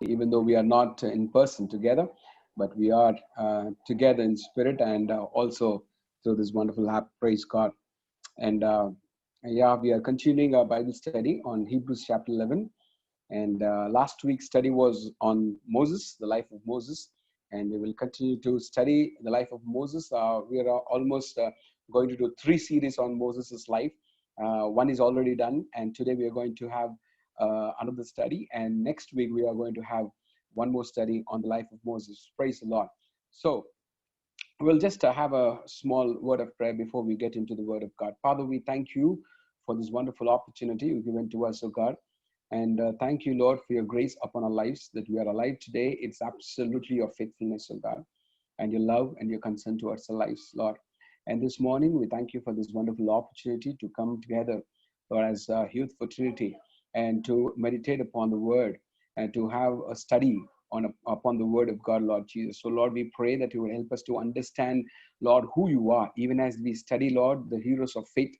even though we are not in person together, but we are together in spirit and also through this wonderful app. Praise God. And yeah, we are continuing our Bible study on Hebrews chapter 11. And last week's study was on Moses, the life of Moses. And we will continue to study the life of Moses. We are almost going to do 3 series on Moses' life. One is already done. And today we are going to have another study. And next week we are going to have one more study on the life of Moses. Praise the Lord. So we'll just have a small word of prayer before we get into the word of God. Father, we thank you for this wonderful opportunity you've given to us, oh God. And thank you, Lord, for your grace upon our lives, that we are alive today. It's absolutely your faithfulness, oh God, and your love and your concern towards our lives, Lord. And this morning, we thank you for this wonderful opportunity to come together, Lord, as a youth fraternity and to meditate upon the word and to have a study upon the word of God, Lord Jesus. So, Lord, we pray that you will help us to understand, Lord, who you are, even as we study, Lord, the heroes of faith,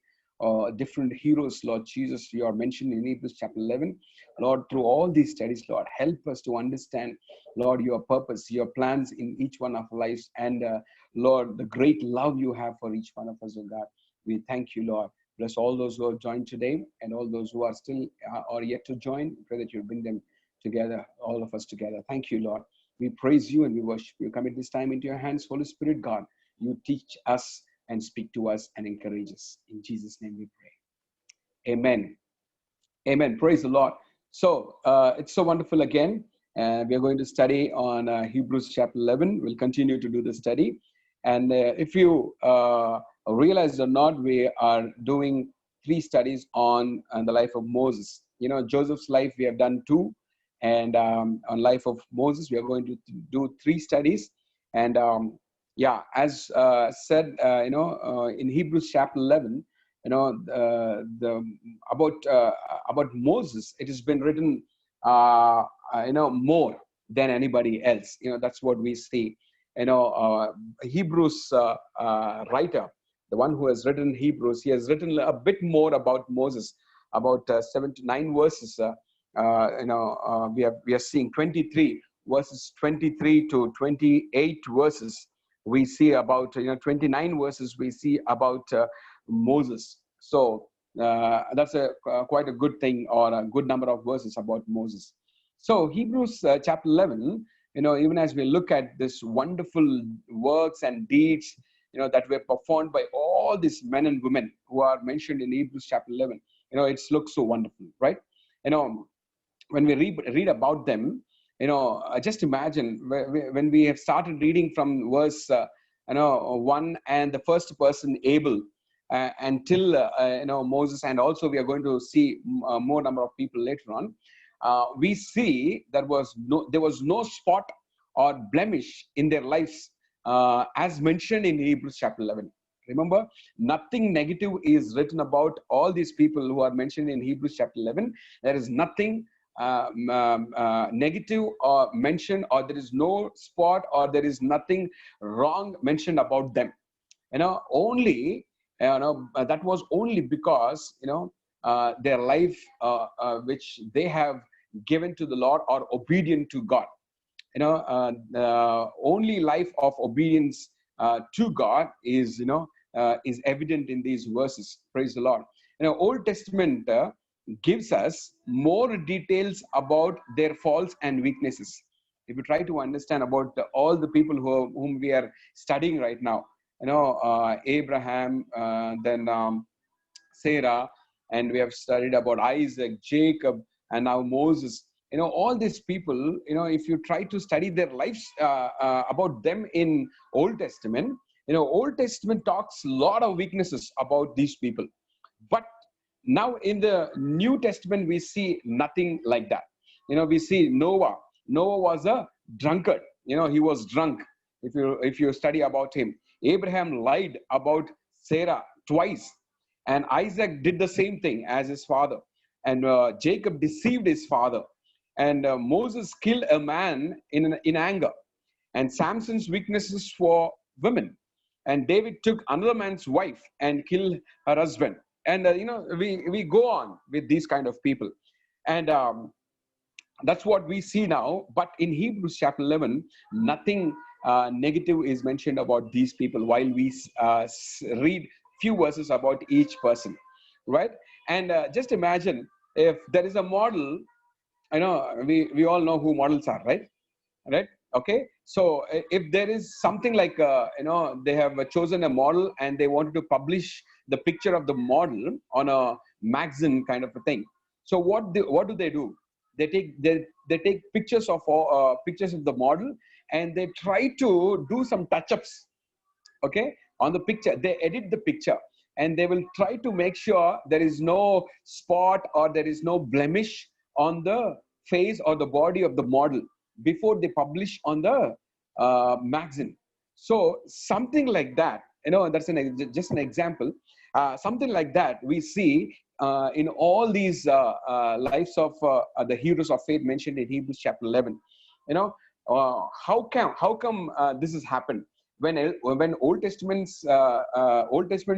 different heroes, Lord Jesus, you are mentioned in Hebrews chapter 11. Lord, through all these studies, Lord, help us to understand, Lord, your purpose, your plans in each one of our lives, and Lord, the great love you have for each one of us, oh God. We thank you, Lord. Bless all those who have joined today and all those who are still or yet to join. Pray that you'll bring them together, all of us together. Thank you, Lord. We praise you and we worship you. Commit this time into your hands, Holy Spirit, God. You teach us and speak to us and encourage us. In Jesus' name we pray. Amen. Amen. Praise the Lord. So it's so wonderful again. We are going to study on Hebrews chapter 11. We'll continue to do the study. And if you realize or not, we are doing 3 studies on the life of Moses. You know, Joseph's life, we have done 2. And on life of Moses, we are going to do 3 studies. And yeah, as said, in Hebrews chapter 11, about Moses, it has been written, more than anybody else. That's what we see. Hebrews writer, the one who has written Hebrews, he has written a bit more about Moses, about 7 to 9 verses. We are seeing 23 verses, 23 to 28 verses. We see about 29 verses. We see about Moses. So that's quite a good thing, or a good number of verses about Moses. So Hebrews chapter 11, even as we look at this wonderful works and deeds, that were performed by all these men and women who are mentioned in Hebrews chapter 11, it looks so wonderful, right? When we read about them, just imagine when we have started reading from verse 1 and the first person Abel, until Moses, and also we are going to see more number of people later on. We see there was no spot or blemish in their lives, as mentioned in Hebrews chapter 11. Remember, nothing negative is written about all these people who are mentioned in Hebrews chapter 11. There is nothing negative or mentioned, or there is no spot, or there is nothing wrong mentioned about them. Only that was only because their life which they have given to the Lord, are obedient to God. The only life of obedience to God is evident in these verses. Praise the Lord. Old Testament gives us more details about their faults and weaknesses. If you try to understand about all the people whom we are studying right now, Abraham, then Sarah, and we have studied about Isaac, Jacob, and now Moses. All these people, if you try to study their lives about them in Old Testament, Old Testament talks a lot of weaknesses about these people. But now in the New Testament, we see nothing like that. We see Noah. Noah was a drunkard. He was drunk. If you study about him, Abraham lied about Sarah twice, and Isaac did the same thing as his father, and Jacob deceived his father, and Moses killed a man in anger, and Samson's weaknesses for women, and David took another man's wife and killed her husband. And we go on with these kind of people. And That's what we see now. But in Hebrews chapter 11, nothing negative is mentioned about these people, while we read few verses about each person, right? And just imagine if there is a model. I know we all know who models are, right? Okay, so if there is something like they have chosen a model and they wanted to publish the picture of the model on a magazine kind of a thing. So what do they do? They take pictures of pictures of the model, and they try to do some touch-ups, okay, on the picture. They edit the picture, and they will try to make sure there is no spot or there is no blemish on the face or the body of the model before they publish on the magazine. So something like that, that's just an example. Something like that we see in all these lives of the heroes of faith mentioned in Hebrews chapter 11. How come this has happened? When Old Testament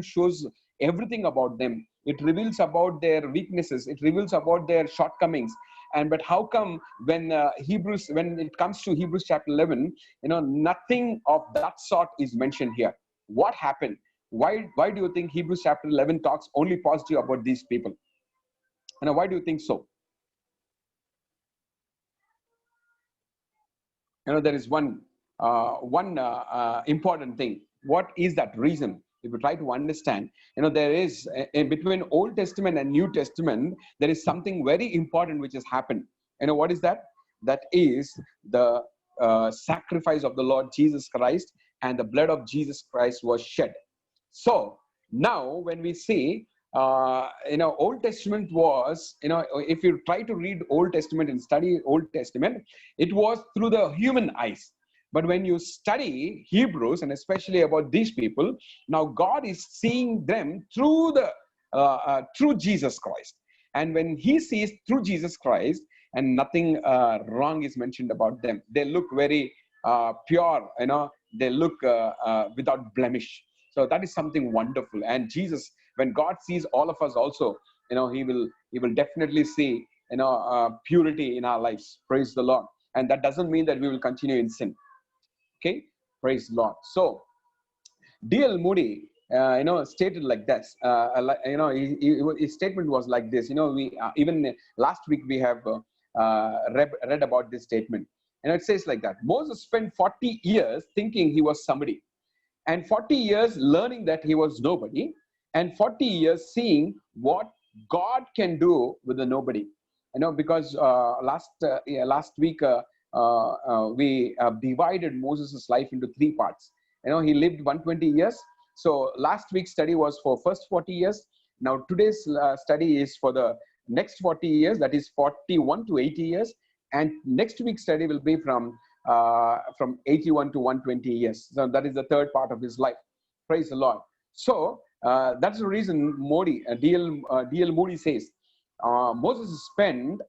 shows everything about them, it reveals about their weaknesses, it reveals about their shortcomings. And but how come when it comes to Hebrews chapter 11, nothing of that sort is mentioned here? What happened? Why do you think Hebrews chapter 11 talks only positive about these people? Why do you think so? There is one important thing. What is that reason? If you try to understand, there is between Old Testament and New Testament, there is something very important which has happened. What is that? That is the sacrifice of the Lord Jesus Christ, and the blood of Jesus Christ was shed. So now when we see Old Testament was, if you try to read Old Testament and study Old Testament, it was through the human eyes. But when you study Hebrews, and especially about these people, now God is seeing them through Jesus Christ. And when he sees through Jesus Christ, and nothing wrong is mentioned about them, they look very pure, they look without blemish. So that is something wonderful. And Jesus, when God sees all of us also, he will definitely see purity in our lives. Praise the Lord. And that doesn't mean that we will continue in sin. Okay, praise the Lord. So D.L. Moody, stated like this. His statement was like this. We even last week we have read about this statement, and it says like that: Moses spent 40 years thinking he was somebody, and 40 years learning that he was nobody, and 40 years seeing what God can do with the nobody. Because last week we divided Moses' life into three parts. He lived 120 years. So last week's study was for first 40 years. Now today's study is for the next 40 years, that is 41 to 80 years. And next week's study will be from 81 to 120 years. So that is the third part of his life. Praise the Lord. So that's the reason D.L. Moody says Moses spent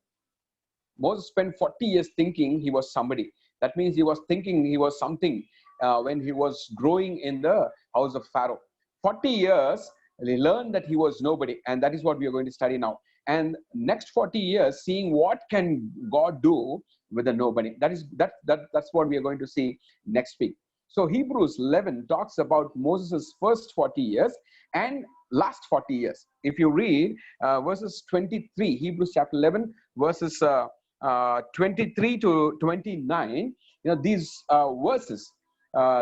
40 years thinking he was somebody. That means he was thinking he was something when he was growing in the house of Pharaoh. 40 years, he learned that he was nobody, and that is what we are going to study now. And next 40 years, seeing what can God do with the nobody. That's what we are going to see next week. So Hebrews 11 talks about Moses' first 40 years and last 40 years. If you read verses 23, Hebrews chapter 11, verses 23 to 29, these verses,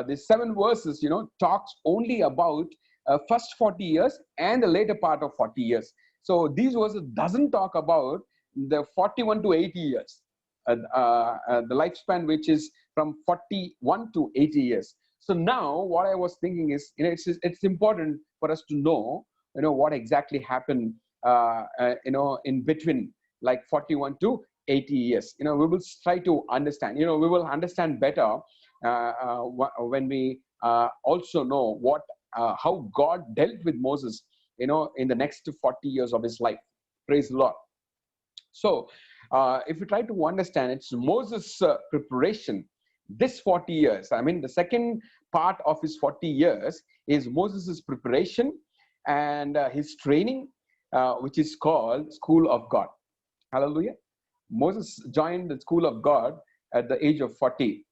these 7 verses, talks only about first 40 years and the later part of 40 years. So these verses doesn't talk about the 41 to 80 years, the lifespan which is from 41 to 80 years. So now what I was thinking is, it's important for us to know, what exactly happened, in between, like 41 to 80 years. We will try to understand. We will understand better when we also know how God dealt with Moses, in the next 40 years of his life. Praise the Lord. So if you try to understand, it's Moses' preparation. This 40 years, the second part of his 40 years is Moses' preparation and his training, which is called School of God. Hallelujah. Moses joined the school of God at the age of 40.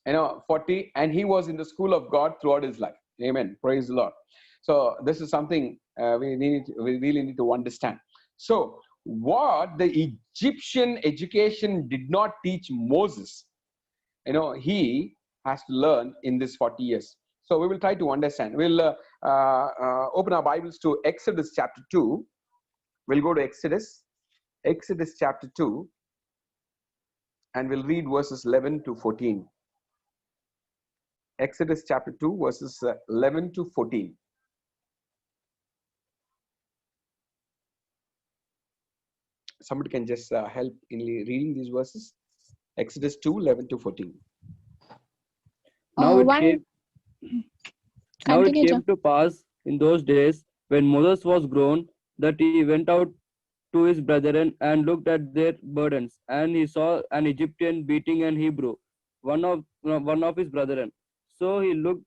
40, and he was in the school of God throughout his life. Amen. Praise the Lord. So this is something we really need to understand. So what the Egyptian education did not teach Moses, he has to learn in this 40 years. So we will try to understand. We'll open our Bibles to Exodus chapter 2. We'll go to Exodus chapter 2, and we'll read verses 11 to 14. Exodus chapter 2, verses 11 to 14. Somebody can just help in reading these verses. Exodus 2, 11 to 14. Now it Continue, came John. to pass in those days when Moses was grown that he went out to his brethren and looked at their burdens, and he saw an Egyptian beating an Hebrew, one of his brethren. So he looked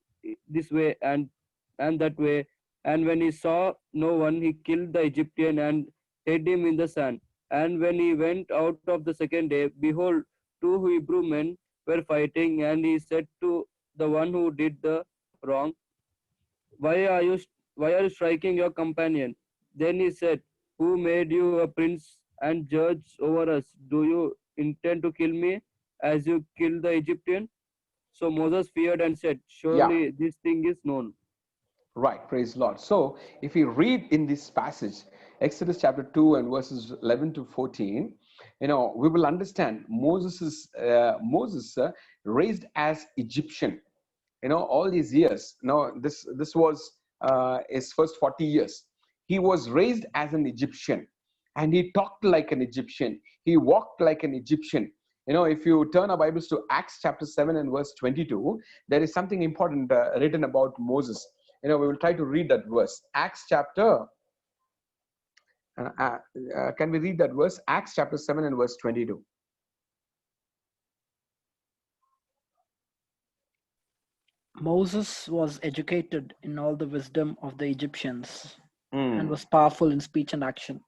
this way and that way, and when he saw no one, he killed the Egyptian and hid him in the sand. And when he went out of the second day, behold, two Hebrew men were fighting, and he said to the one who did the wrong, why are you striking your companion? Then he said, who made you a prince and judge over us? Do you intend to kill me as you killed the Egyptian? So Moses feared and said, surely this thing is known. Right, praise the Lord. So if we read in this passage, Exodus chapter 2 and verses 11 to 14, we will understand Moses raised as Egyptian. All these years, this was his first 40 years. He was raised as an Egyptian, and he talked like an Egyptian. He walked like an Egyptian. If you turn our Bibles to Acts chapter 7 and verse 22, there is something important written about Moses. We will try to read that verse. Acts chapter, can we read that verse? Acts chapter 7 and verse 22. Moses was educated in all the wisdom of the Egyptians and was powerful in speech and action.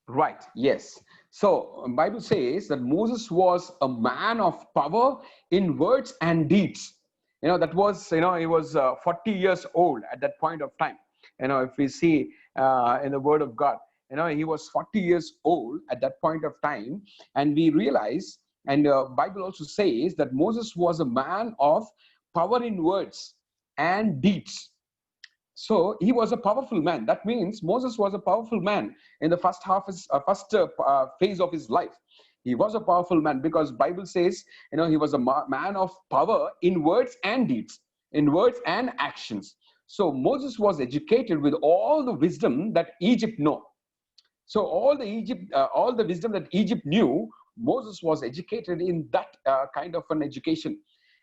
Right, yes. So Bible says that Moses was a man of power in words and deeds. That was, he was 40 years old at that point of time. If we see in the word of God, he was 40 years old at that point of time. And we realize, and Bible also says that Moses was a man of power in words and deeds. So he was a powerful man. That means Moses was a powerful man in the first phase of his life. He was a powerful man because Bible says, he was a man of power in words and deeds, in words and actions. So Moses was educated with all the wisdom that Egypt knew. So all the wisdom that Egypt knew, Moses was educated in that kind of an education.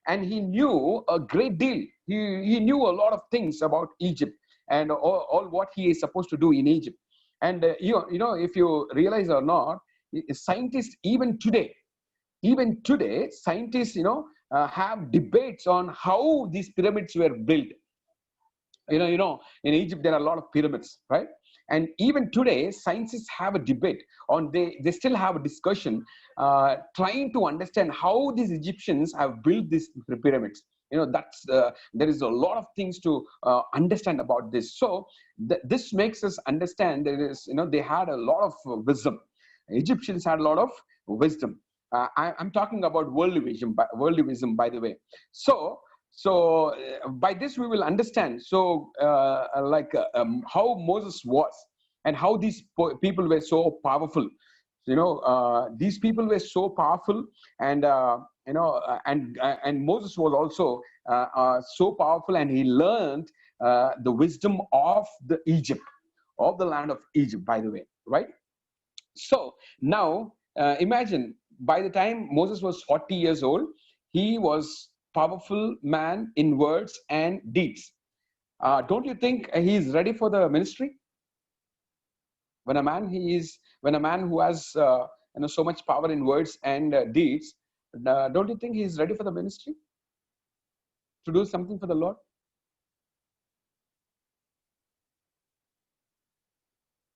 And he knew a great deal. He knew a lot of things about Egypt and all what he is supposed to do in Egypt. And if you realize or not, scientists even today, scientists have debates on how these pyramids were built. In Egypt there are a lot of pyramids, right? And even today, scientists have a debate on, they still have a discussion trying to understand how these Egyptians have built these pyramids. There is a lot of things to understand about this. So this makes us understand that they had a lot of wisdom. Egyptians had a lot of wisdom. I'm talking about worldly wisdom, by the way. So by this we will understand how Moses was and how these people were so powerful. These people were so powerful, and and Moses was also so powerful, and he learned the wisdom of the land of Egypt, by the way, right? So now imagine, by the time Moses was 40 years old, he was powerful man in words and deeds. Don't you think he is ready for the ministry? When a man who has so much power in words and deeds, don't you think he is ready for the ministry, to do something for the Lord?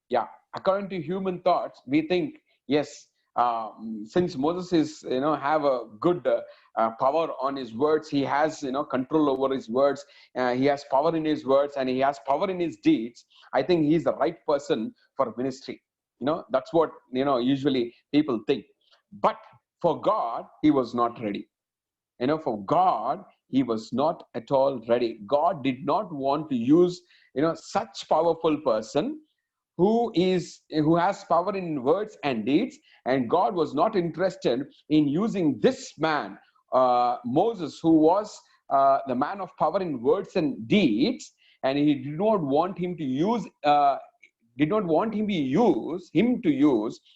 Yeah, according to human thoughts, we think Yes, since Moses is, have a good power on his words, he has, control over his words. He has power in his words, and he has power in his deeds. I think he's the right person for ministry. That's what, usually people think. But for God, he was not ready. For God, he was not at all ready. God did not want to use, such powerful person who has power in words and deeds, and God was not interested in using this man, Moses, who was the man of power in words and deeds, and he did not want him to use.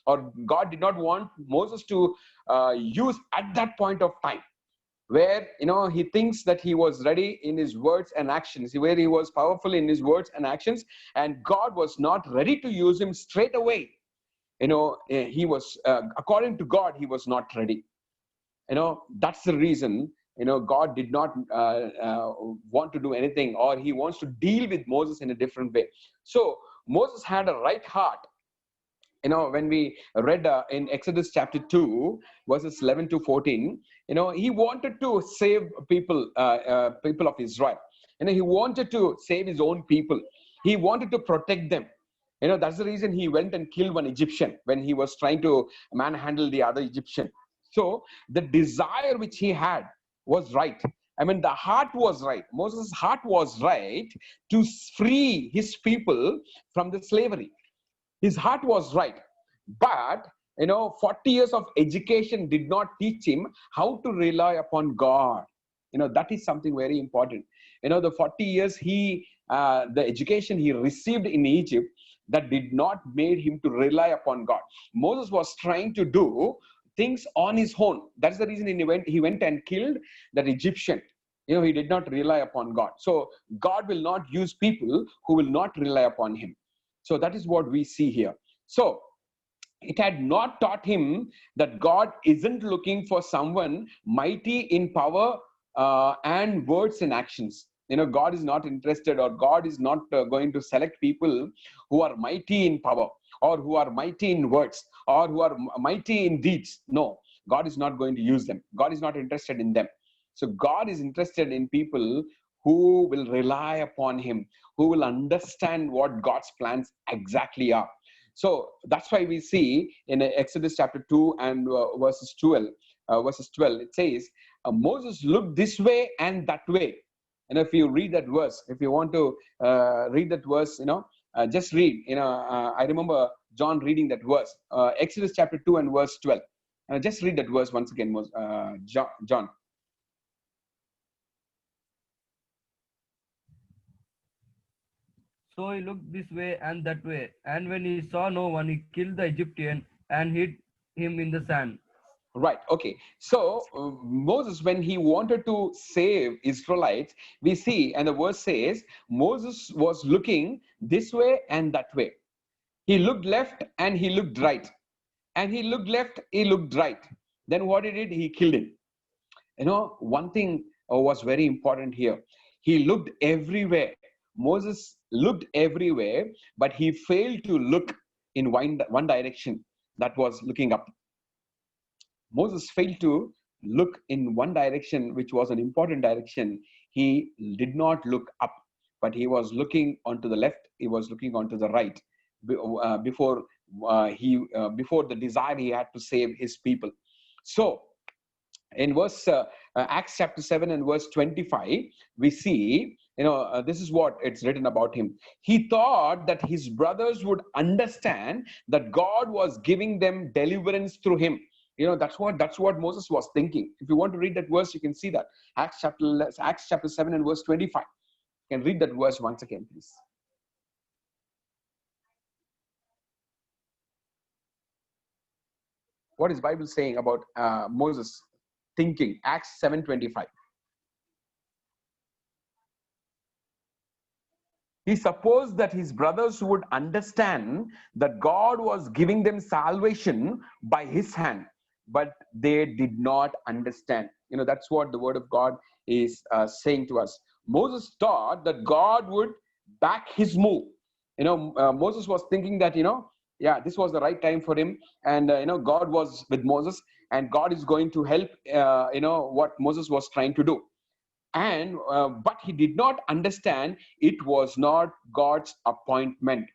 Or God did not want Moses to use at that point of time, where he thinks that he was ready in his words and actions, where he was powerful in his words and actions, and God was not ready to use him straight away. He was, according to God, he was not ready. That's the reason, God did not want to do anything, or he wants to deal with Moses in a different way. So Moses had a right heart. When we read in Exodus chapter 2, verses 11 to 14, he wanted to save people of Israel. He wanted to save his own people. He wanted to protect them. That's the reason he went and killed one Egyptian when he was trying to manhandle the other Egyptian. So the desire which he had was right. The heart was right. Moses' heart was right to free his people from the slavery. His heart was right, but 40 years of education did not teach him how to rely upon God. That is something very important. The 40 years the education he received in Egypt, that did not made him to rely upon God. Moses was trying to do things on his own. That's the reason he went and killed that Egyptian. He did not rely upon God. So God will not use people who will not rely upon him. So that is what we see here. So it had not taught him that God isn't looking for someone mighty in power and words and actions. God is not interested, or God is not going to select people who are mighty in power, or who are mighty in words, or who are mighty in deeds. No, God is not going to use them. God is not interested in them. So God is interested in people who will rely upon him, who will understand what God's plans exactly are. So that's why we see in Exodus chapter 2 and verses 12, it says, Moses looked this way and that way. And if you read that verse, if you want to read that verse, just read. I remember John reading that verse, Exodus chapter 2 and verse 12. Just read that verse once again, John. So he looked this way and that way, and when he saw no one, he killed the Egyptian and hid him in the sand. Right. Okay. So Moses, when he wanted to save Israelites, we see, and the verse says, Moses was looking this way and that way. He looked left and he looked right. And he looked left, he looked right. Then what he did? He killed him. One thing was very important here. He looked everywhere. Moses looked everywhere, but he failed to look in one direction, that was looking up. Moses failed to look in one direction, which was an important direction. He did not look up, but he was looking onto the left. He was looking onto the right before the desire he had to save his people. So in verse Acts chapter 7 and verse 25, we see, this is what it's written about him. He thought that his brothers would understand that God was giving them deliverance through him. That's what Moses was thinking. If you want to read that verse, you can see that. Acts chapter 7 and verse 25. You can read that verse once again, please. What is Bible saying about Moses thinking? Acts 7:25. He supposed that his brothers would understand that God was giving them salvation by his hand, but they did not understand. That's what the word of God is saying to us. Moses thought that God would back his move. Moses was thinking that, Yeah, this was the right time for him. And, God was with Moses, and God is going to help, what Moses was trying to do. And, but he did not understand it was not God's appointment.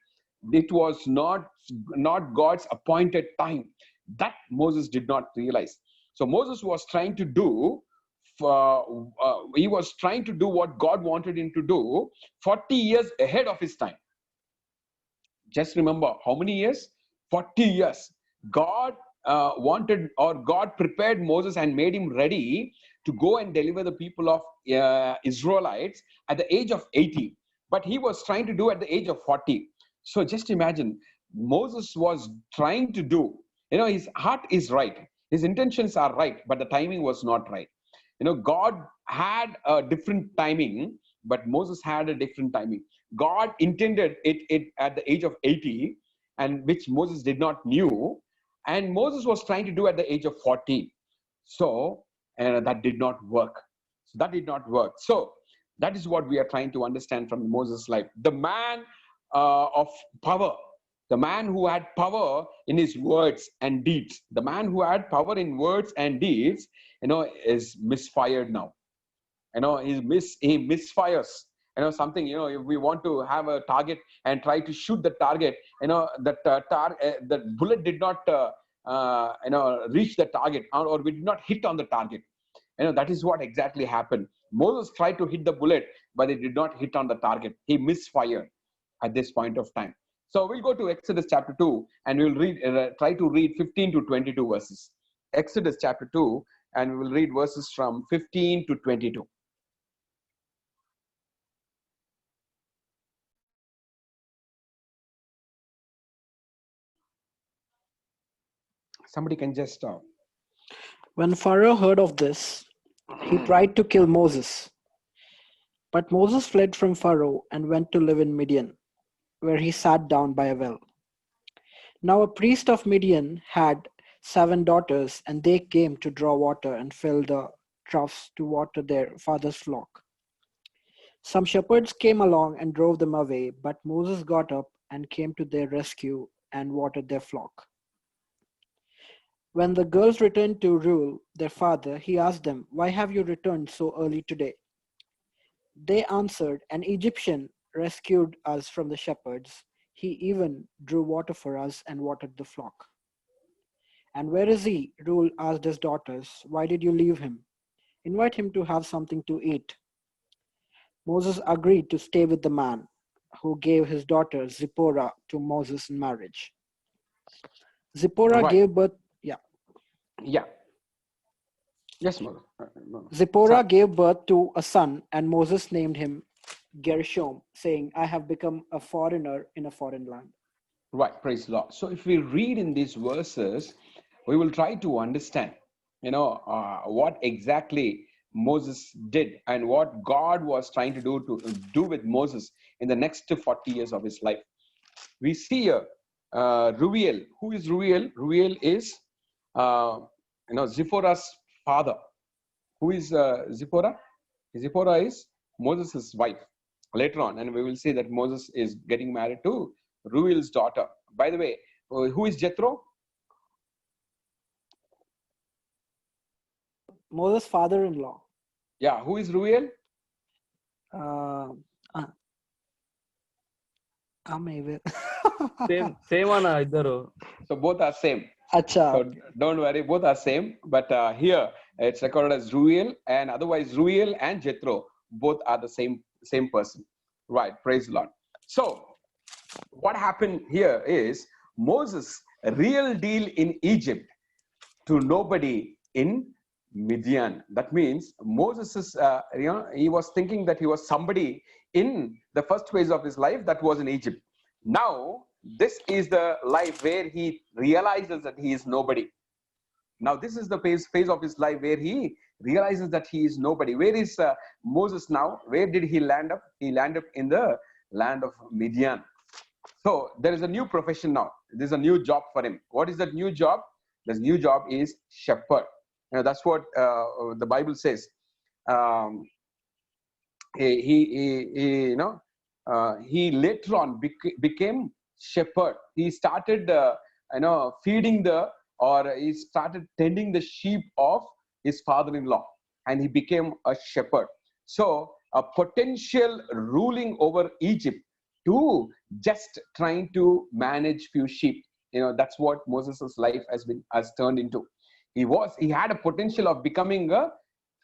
It was not God's appointed time. That Moses did not realize. So Moses was trying to do, he was trying to do what God wanted him to do 40 years ahead of his time. Just remember, how many years? 40 years. God wanted, or God prepared Moses and made him ready to go and deliver the people of Israelites at the age of 80. But he was trying to do at the age of 40. So just imagine, Moses was trying to do, his heart is right. His intentions are right, but the timing was not right. God had a different timing, but Moses had a different timing. God intended it at the age of 80, and which Moses did not knew, and Moses was trying to do at the age of 40. So that did not work. So that is what we are trying to understand from Moses' life. The man of power, the man who had power in his words and deeds, the man who had power in words and deeds, is misfired now. He misfires. Something, if we want to have a target and try to shoot the target, the bullet did not reach the target, or we did not hit on the target. That is what exactly happened. Moses tried to hit the bullet, but it did not hit on the target. He misfired at this point of time. So we'll go to Exodus chapter 2, and we'll try to read 15 to 22 verses. Exodus chapter 2, and we will read verses from 15 to 22. Somebody can just stop. When Pharaoh heard of this, he tried to kill Moses. But Moses fled from Pharaoh and went to live in Midian, where he sat down by a well. Now a priest of Midian had 7 daughters, and they came to draw water and fill the troughs to water their father's flock. Some shepherds came along and drove them away, but Moses got up and came to their rescue and watered their flock. When the girls returned to Reuel, their father, he asked them, "Why have you returned so early today?" They answered, "An Egyptian rescued us from the shepherds. He even drew water for us and watered the flock." "And where is he?" Reuel asked his daughters. "Why did you leave him? Invite him to have something to eat." Moses agreed to stay with the man, who gave his daughter Zipporah to Moses in marriage. Zipporah Right. gave birth. Yeah. Yes, mother. Zipporah gave birth to a son, and Moses named him Gershom, saying, "I have become a foreigner in a foreign land." Right. Praise the Lord. So if we read in these verses, we will try to understand, what exactly Moses did and what God was trying to do with Moses in the next 40 years of his life. We see here Reuel. Who is Reuel? Reuel is Zipporah's father. Who is Zipporah? Zipporah is Moses' wife. Later on, and we will see that Moses is getting married to Reuel's daughter. By the way, who is Jethro? Moses' father-in-law. Yeah, who is Reuel? Same అన్న ఇద్దరు. So both are same. Acha. So don't worry, both are same. But here it's recorded as Reuel, and otherwise Reuel and Jethro both are the same person. Right? Praise the Lord. So what happened here is Moses' real deal in Egypt to nobody in Midian. That means Moses is, he was thinking that he was somebody in the first phase of his life, that was in Egypt. Now, this is the life where he realizes that he is nobody. Now, this is the phase of his life where he realizes that he is nobody. Where is Moses now? Where did he land up? He landed up in the land of Midian. So, there is a new profession now. There's a new job for him. What is that new job? This new job is shepherd. That's what the Bible says. He later on became shepherd. He started, feeding he started tending the sheep of his father-in-law, and he became a shepherd. So a potential ruling over Egypt to just trying to manage few sheep. That's what Moses' life has turned into. He had a potential of becoming a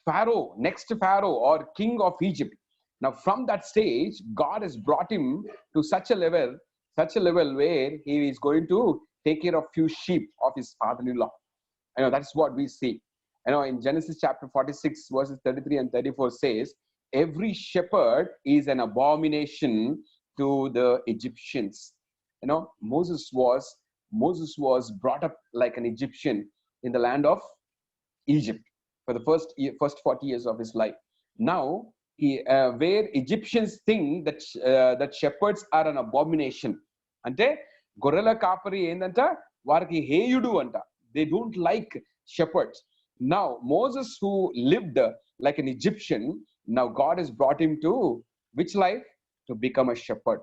Pharaoh, next Pharaoh or king of Egypt. Now, from that stage, God has brought him to such a level where he is going to take care of few sheep of his father-in-law. That's what we see. In Genesis chapter 46, verses 33 and 34 says, every shepherd is an abomination to the Egyptians. Moses was brought up like an Egyptian in the land of Egypt for the first 40 years of his life. Now, where Egyptians think that shepherds are an abomination. Ante gorella kapari endanta variki heyudu anta. They don't like shepherds. Now, Moses, who lived like an Egyptian, now God has brought him to which life? To become a shepherd.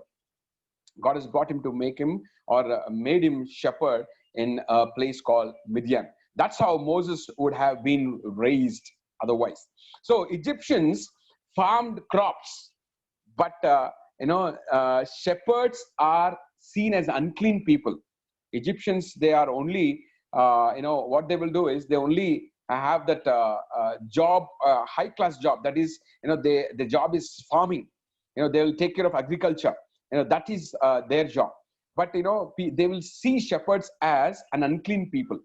God has brought him to make him or made him shepherd in a place called Midian. That's how Moses would have been raised otherwise. So Egyptians farmed crops, but shepherds are seen as unclean people. Egyptians, they are only, what they will do is they only have that job, high class job. That is, the job is farming. They will take care of agriculture. That is their job. But they will see shepherds as an unclean people.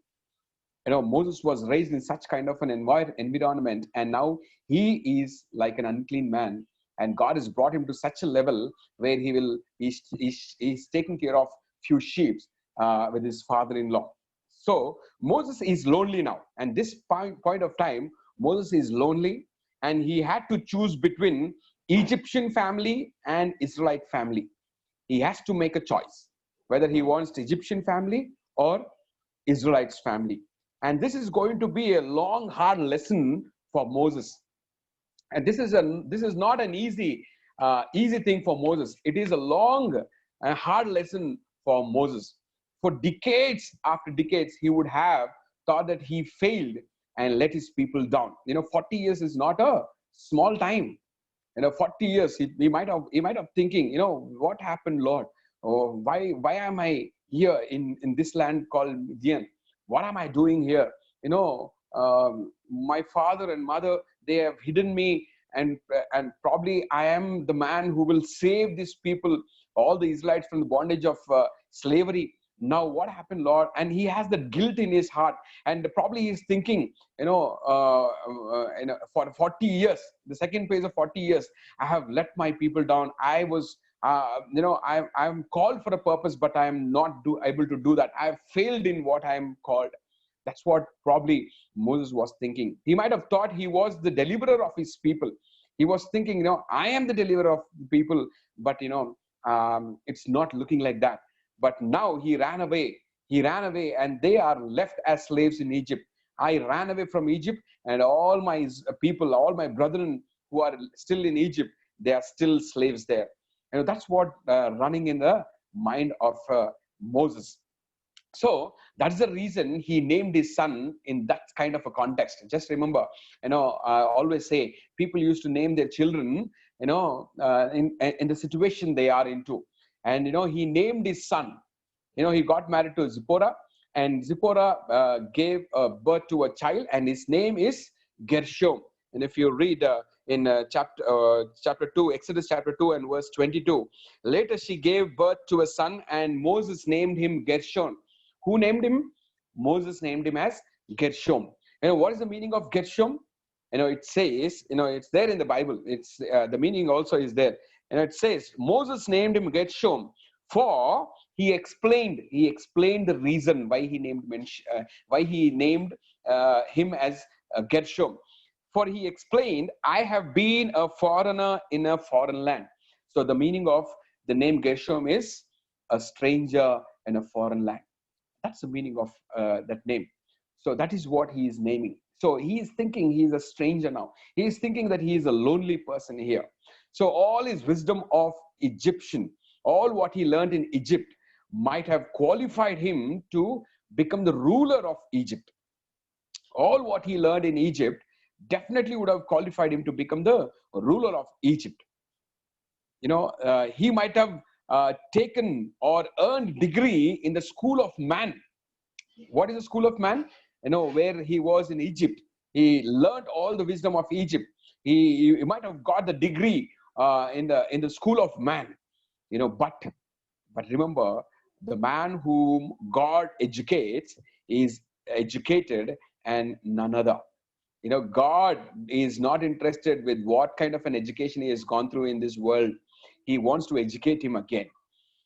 Moses was raised in such kind of an environment, and now he is like an unclean man, and God has brought him to such a level where he's taking care of few sheep with his father-in-law. So Moses is lonely now, and this point of time, Moses is lonely, and he had to choose between Egyptian family and Israelite family. He has to make a choice whether he wants Egyptian family or Israelites family. And this is going to be a long, hard lesson for Moses. And this is not an easy thing for Moses. It is a long and hard lesson for Moses. For decades after decades, he would have thought that he failed and let his people down. 40 years is not a small time. 40 years, he might have thinking, what happened, Lord? Oh, why am I here in this land called Midian? What am I doing here? My father and mother, they have hidden me, and probably I am the man who will save these people, all the Israelites, from the bondage of slavery. Now, what happened, Lord? And he has the guilt in his heart, and probably he's thinking, for 40 years, the second phase of 40 years, I have let my people down. I was, I'm called for a purpose, but I am not able to do that. I have failed in what I am called. That's what probably Moses was thinking. He might have thought he was the deliverer of his people. He was thinking, I am the deliverer of the people, but it's not looking like that. But now he ran away. And they are left as slaves in Egypt. I ran away from Egypt, and all my people, all my brethren who are still in Egypt, they are still slaves there. That's what running in the mind of Moses. So that's the reason he named his son in that kind of a context. Just remember, I always say people used to name their children, in the situation they are into. And he named his son. He got married to Zipporah, and Zipporah gave birth to a child, and his name is Gershom. And if you read in chapter 2, Exodus chapter 2 and verse 22, later she gave birth to a son, and Moses named him Gershom. Who named him? Moses named him as Gershom. What is the meaning of Gershom? It says, it's there in the Bible. It's the meaning also is there. It says Moses named him Gershom, for he explained the reason why he named him as Gershom. For he explained, I have been a foreigner in a foreign land. So the meaning of the name Gershom is a stranger in a foreign land. That's the meaning of that name. So that is what he is naming. So he is thinking he is a stranger now. He is thinking that he is a lonely person here. So all his wisdom of Egyptian, all what he learned in Egypt might have qualified him to become the ruler of Egypt. All what he learned in Egypt definitely would have qualified him to become the ruler of Egypt. He might have taken or earned degree in the school of man. What is the school of man? Where he was in Egypt. He learned all the wisdom of Egypt. He might have got the degree in the school of man. But remember, the man whom God educates is educated and none other. God is not interested with what kind of an education he has gone through in this world. He wants to educate him again.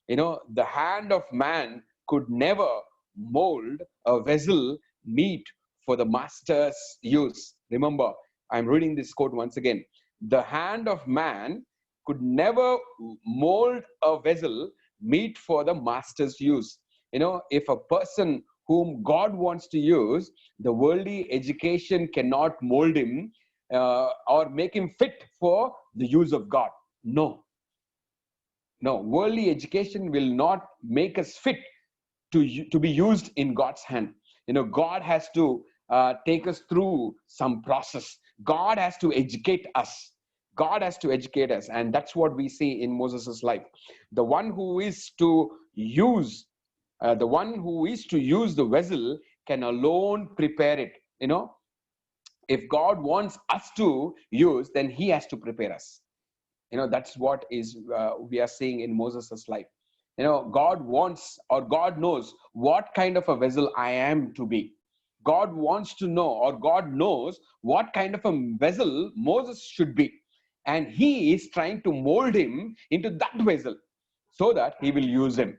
The hand of man could never mold a vessel meet for the master's use. Remember, I'm reading this quote once again. The hand of man could never mold a vessel meet for the master's use. If a person whom God wants to use, the worldly education cannot mold him or make him fit for the use of God. No, worldly education will not make us fit to be used in God's hand. God has to take us through some process. God has to educate us. And that's what we see in Moses' life. The one who is to use the vessel can alone prepare it. If God wants us to use, then he has to prepare us. That's what is we are seeing in Moses' life. God wants, or God knows what kind of a vessel I am to be. God wants to know, or God knows what kind of a vessel Moses should be. And he is trying to mold him into that vessel so that he will use him.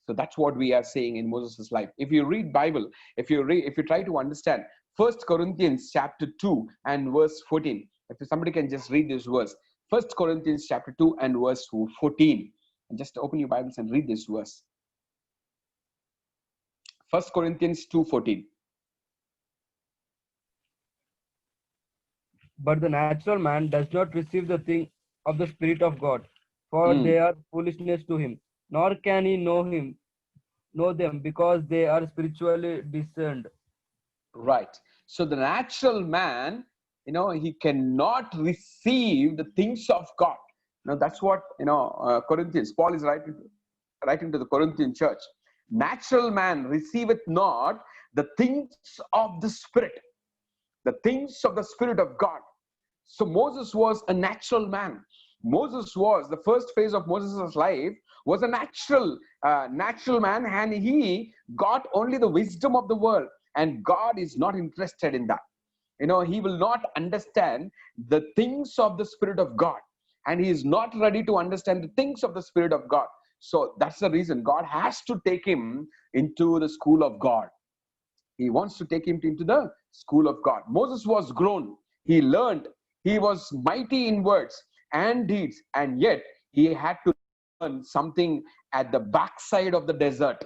So that's what we are seeing in Moses' life. If you read Bible, if you try to understand 1 Corinthians chapter 2 and verse 14, if somebody can just read this verse, 1 Corinthians chapter 2 and verse 14. And just open your Bibles and read this verse. 1 Corinthians 2:14. But the natural man does not receive the thing of the Spirit of God, for they are foolishness to him, nor can he know them, because they are spiritually discerned. Right. So the natural man, he cannot receive the things of God. That's what Corinthians, Paul is writing to the Corinthian church. Natural man receiveth not the things of the Spirit, the things of the Spirit of God. So Moses was a natural man. The first phase of Moses' life was a natural man, and he got only the wisdom of the world. And God is not interested in that. He will not understand the things of the Spirit of God. And he is not ready to understand the things of the Spirit of God. So that's the reason God has to take him into the school of God. He wants to take him into the school of God. Moses was grown. He learned. He was mighty in words and deeds. And yet he had to learn something at the backside of the desert.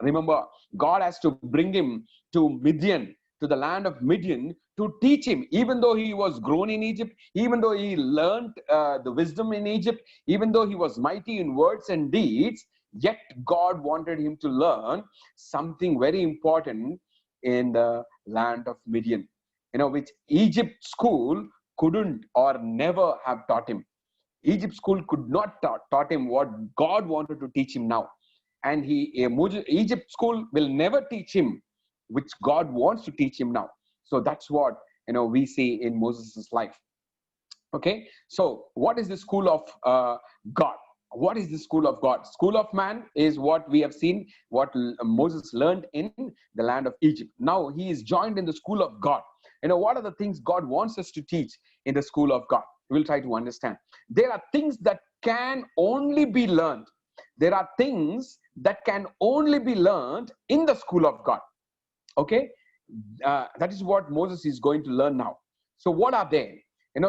Remember, God has to bring him to Midian, to the land of Midian, to teach him. Even though he was grown in Egypt, even though he learned the wisdom in Egypt, even though he was mighty in words and deeds, yet God wanted him to learn something very important in the land of Midian, which Egypt school couldn't or never have taught him. Egypt school could not taught him what God wanted to teach him now. And Egypt school will never teach him which God wants to teach him now. So that's what we see in Moses' life. Okay, so what is the school of God? What is the school of God? School of man is what we have seen, what Moses learned in the land of Egypt. Now he is joined in the school of God. What are the things God wants us to teach in the school of God? We'll try to understand. There are things that can only be learned. There are things that can only be learned in the school of God. Okay, that is what Moses is going to learn now. So what are they?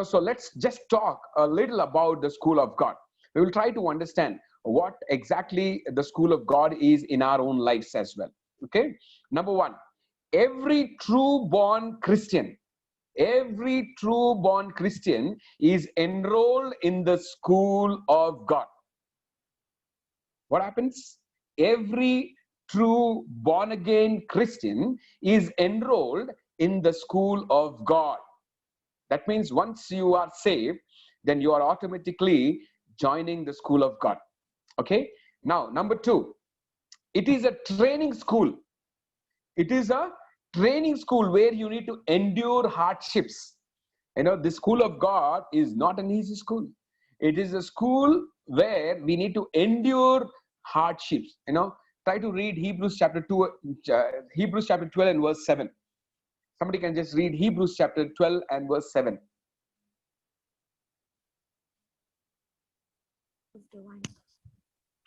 So let's just talk a little about the school of God. We will try to understand what exactly the school of God is in our own lives as well. Okay, number one, every true born Christian is enrolled in the school of God. What happens? every true born again Christian is enrolled in the school of God. That means once you are saved, then you are automatically joining the school of God. Okay. Now, number two, it is a training school. It is a training school where you need to endure hardships. The school of God is not an easy school. It is a school where we need to endure hardships. Try to read Hebrews chapter 12 and verse 7. Somebody can just read Hebrews chapter 12 and verse 7.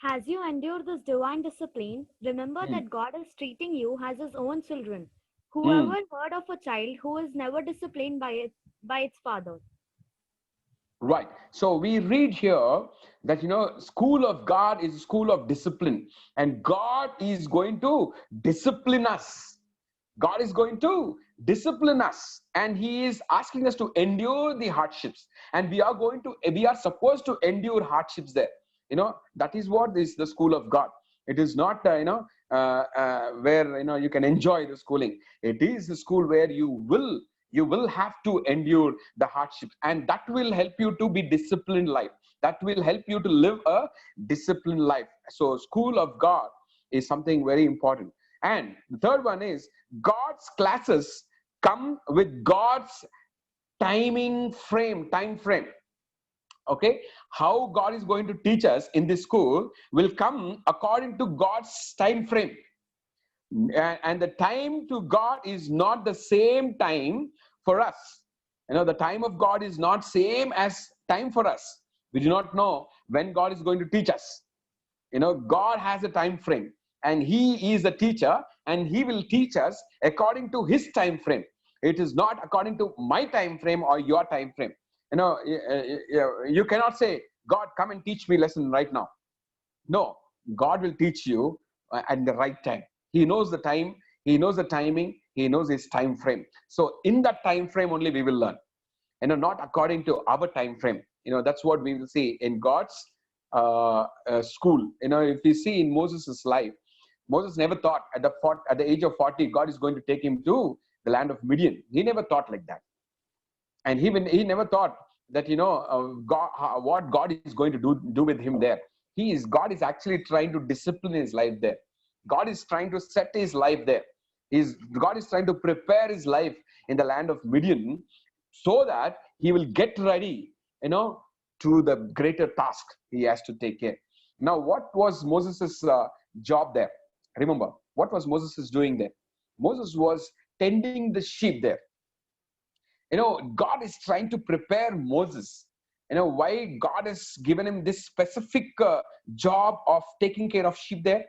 As you endure this divine discipline, remember that God is treating you as his own children. Whoever heard of a child who is never disciplined by its father? Right. So we read here that, school of God is a school of discipline, and God is going to discipline us. God is going to discipline us, and he is asking us to endure the hardships, and we are supposed to endure hardships there. That is what is the school of God. It is not where you can enjoy the schooling. It is the school where you will have to endure the hardships, and that will help you to be disciplined life. That will help you to live a disciplined life. So school of God is something very important. And the third one is God's classes come with God's time frame. Okay, how God is going to teach us in this school will come according to God's time frame. And the time to God is not the same time for us. The time of God is not same as time for us. We do not know when God is going to teach us. God has a time frame, and he is a teacher, and he will teach us according to his time frame. It is not according to my time frame or your time frame. You cannot say, God, come and teach me lesson right now. No, God will teach you at the right time. He knows the time, he knows the timing, he knows his time frame. So in that time frame only we will learn, not according to our time frame. That's what we will see in God's school. If we see in Moses' life, Moses never thought at the age of 40 God is going to take him to the land of Midian. He never thought like that. And he never thought that what God is going to do with him there. God is actually trying to discipline his life there. God is trying to set his life there. God is trying to prepare his life in the land of Midian, so that he will get ready, to the greater task he has to take care. Now, what was Moses' job there? Remember, what was Moses doing there? Moses was tending the sheep there. God is trying to prepare Moses. Why God has given him this specific job of taking care of sheep there.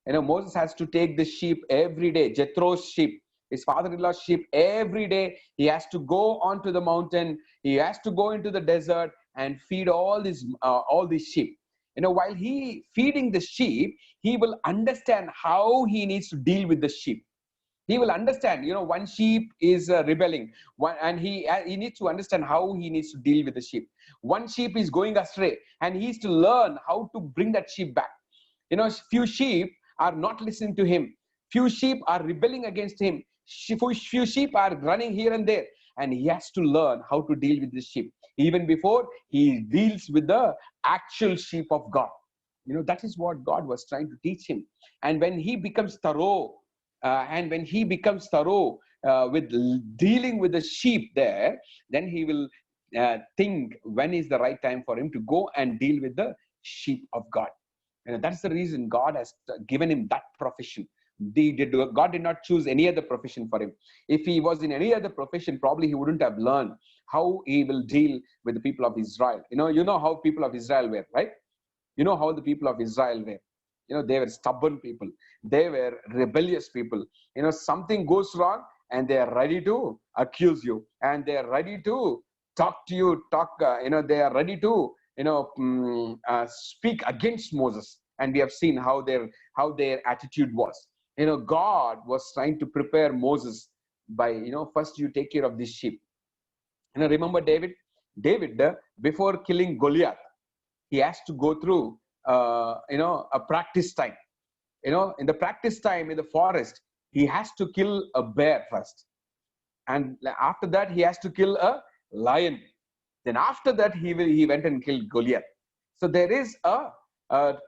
Moses has to take the sheep every day, Jethro's sheep, his father-in-law's sheep. Every day he has to go onto the mountain, he has to go into the desert and feed all these sheep. While he feeding the sheep, he will understand how he needs to deal with the sheep. He will understand, one sheep is rebelling, and he needs to understand how he needs to deal with the sheep. One sheep is going astray, and he needs to learn how to bring that sheep back. Few sheep are not listening to him. Few sheep are rebelling against him. Few sheep are running here and there, and he has to learn how to deal with the sheep even before he deals with the actual sheep of God. That is what God was trying to teach him. And when he becomes thorough, with dealing with the sheep there, then he will think when is the right time for him to go and deal with the sheep of God. That's the reason God has given him that profession. God did not choose any other profession for him. If he was in any other profession, probably he wouldn't have learned how he will deal with the people of Israel. You know how people of Israel were, right? You know how the people of Israel were. They were stubborn people. They were rebellious people. Something goes wrong and they are ready to accuse you, and they are ready to talk to you. They are ready to speak against Moses. And we have seen how their attitude was. God was trying to prepare Moses by, first you take care of this sheep. Remember David, before killing Goliath, he has to go through, a practice time. in the practice time in the forest, he has to kill a bear first. And after that, he has to kill a lion. Then after that, he went and killed Goliath. So there is a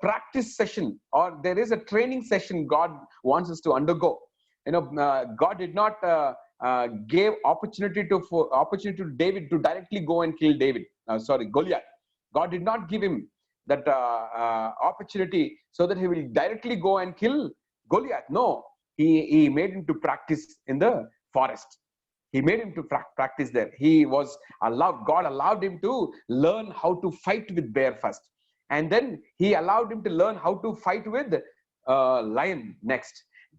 practice session, or there is a training session God wants us to undergo. God did not give opportunity to David to directly go and kill Goliath. God did not give him that opportunity so that he will directly go and kill Goliath. No, he made him to practice in the forest. He made him to practice there. God allowed him to learn how to fight with bear first. And then he allowed him to learn how to fight with lion next.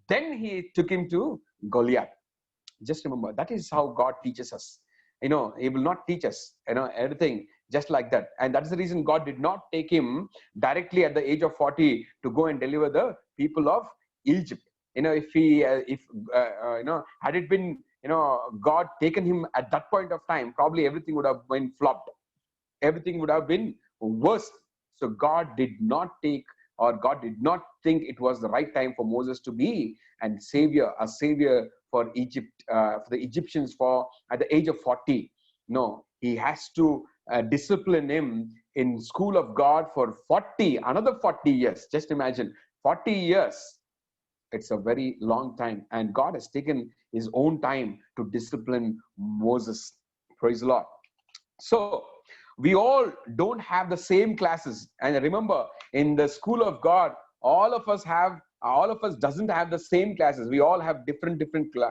Then he took him to Goliath. Just remember, that is how God teaches us. He will not teach us, everything just like that. And that's the reason God did not take him directly at the age of 40 to go and deliver the people of Egypt. If had it been, God taken him at that point of time, probably everything would have been flopped. Everything would have been worse. So God did not think it was the right time for Moses to be a savior for Egypt, for the Egyptians at the age of 40. No, he has to discipline him in school of God for another 40 years. Just imagine, 40 years. It's a very long time. And God has taken his own time to discipline Moses. Praise the Lord. So we all don't have the same classes. And remember, in the school of God, all of us doesn't have the same classes. We all have different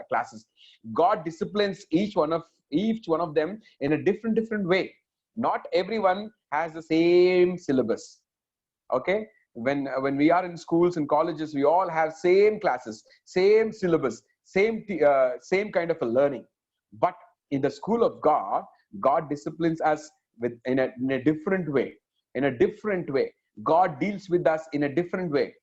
classes. God disciplines each one of them in a different way. Not everyone has the same syllabus. Okay? When we are in schools and colleges, we all have same classes, same syllabus, same kind of a learning. But in the school of God, God disciplines us in a different way. In a different way, God deals with us in a different way.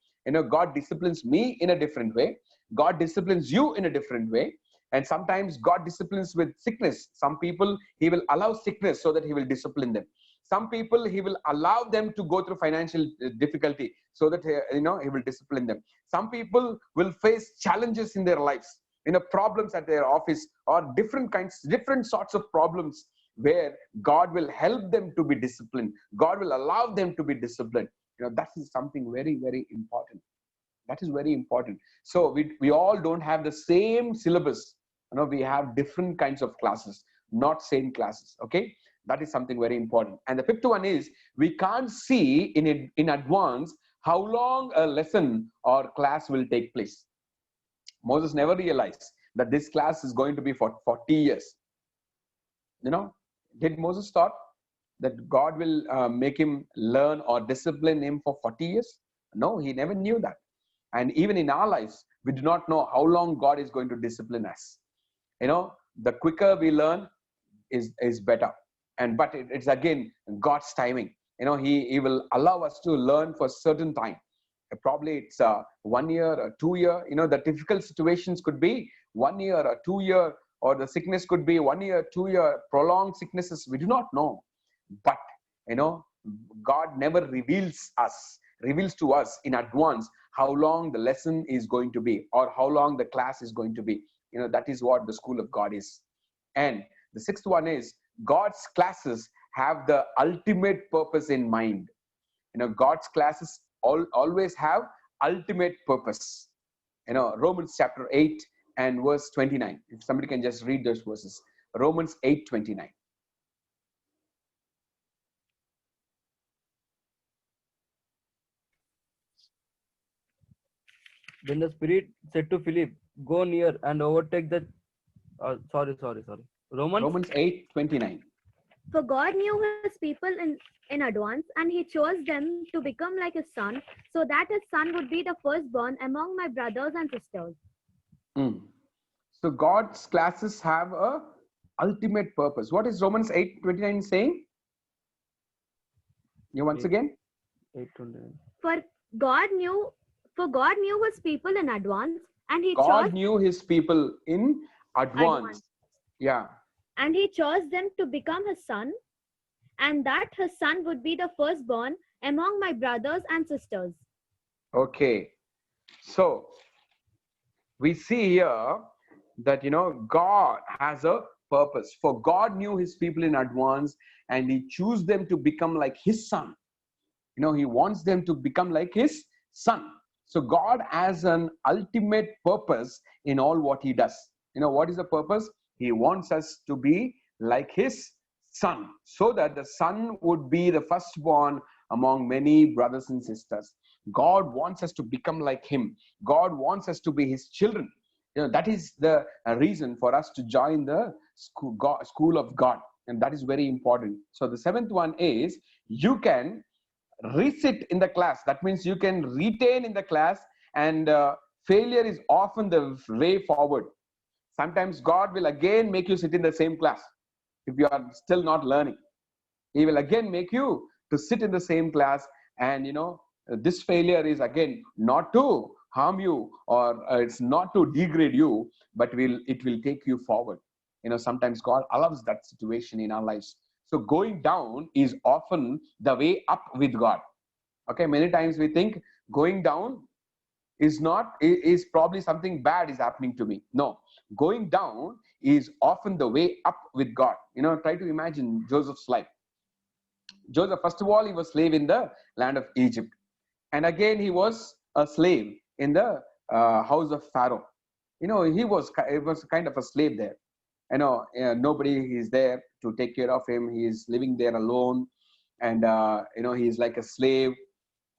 God disciplines me in a different way. God disciplines you in a different way. And sometimes God disciplines with sickness. Some people, he will allow sickness so that he will discipline them. Some people, he will allow them to go through financial difficulty so that he will discipline them. Some people will face challenges in their lives, problems at their office, or different sorts of problems, where God will help them to be disciplined. God will allow them to be disciplined. That is something very, very important. That is very important. So we all don't have the same syllabus. We have different kinds of classes, not same classes. Okay, that is something very important. And the fifth one is, we can't see in advance how long a lesson or class will take place. Moses never realized that this class is going to be for 40 years. Did Moses thought that God will make him learn or discipline him for 40 years? No, he never knew that. And even in our lives, we do not know how long God is going to discipline us. The quicker we learn is better. But it's again God's timing. He will allow us to learn for a certain time. Probably it's 1 year or 2 year. The difficult situations could be 1 year or 2 year, or the sickness could be 1 year, 2 year, prolonged sicknesses. We do not know. But God never reveals to us in advance how long the lesson is going to be, or how long the class is going to be. That is what the school of God is. And the sixth one is, God's classes have the ultimate purpose in mind. God's classes always have ultimate purpose. Romans chapter 8 and verse 29. If somebody can just read those verses. Romans 8:29. Then the Spirit said to Philip, "Go near and overtake the." Sorry. Romans 8:29. For God knew his people in advance, and he chose them to become like his son, so that his son would be the firstborn among my brothers and sisters. So God's classes have a ultimate purpose. What is Romans 8:29 saying? Once again? 8:29. For God knew his people in advance, and he God knew his people in advance. Yeah. And he chose them to become his son, and that his son would be the firstborn among my brothers and sisters. Okay. So we see here that, God has a purpose. For God knew his people in advance, and he chose them to become like his son. He wants them to become like his son. So God has an ultimate purpose in all what he does. What is the purpose? He wants us to be like his son, so that the son would be the firstborn among many brothers and sisters. God wants us to become like him. God wants us to be his children. That is the reason for us to join the school of God. And that is very important. So the seventh one is, you can resit in the class. That means you can retain in the class, and failure is often the way forward. Sometimes God will again make you sit in the same class. If you are still not learning, he will again make you to sit in the same class. And this failure is again not to harm you, or it's not to degrade you, but it will take you forward. Sometimes God allows that situation in our lives. So going down is often the way up with God. Okay, many times we think going down is probably something bad is happening to me. No, going down is often the way up with God. Try to imagine Joseph's life. Joseph, first of all, he was slave in the land of Egypt, and again he was a slave in the house of Pharaoh. He was kind of a slave there. Nobody is there to take care of him. He is living there alone, and he is like a slave.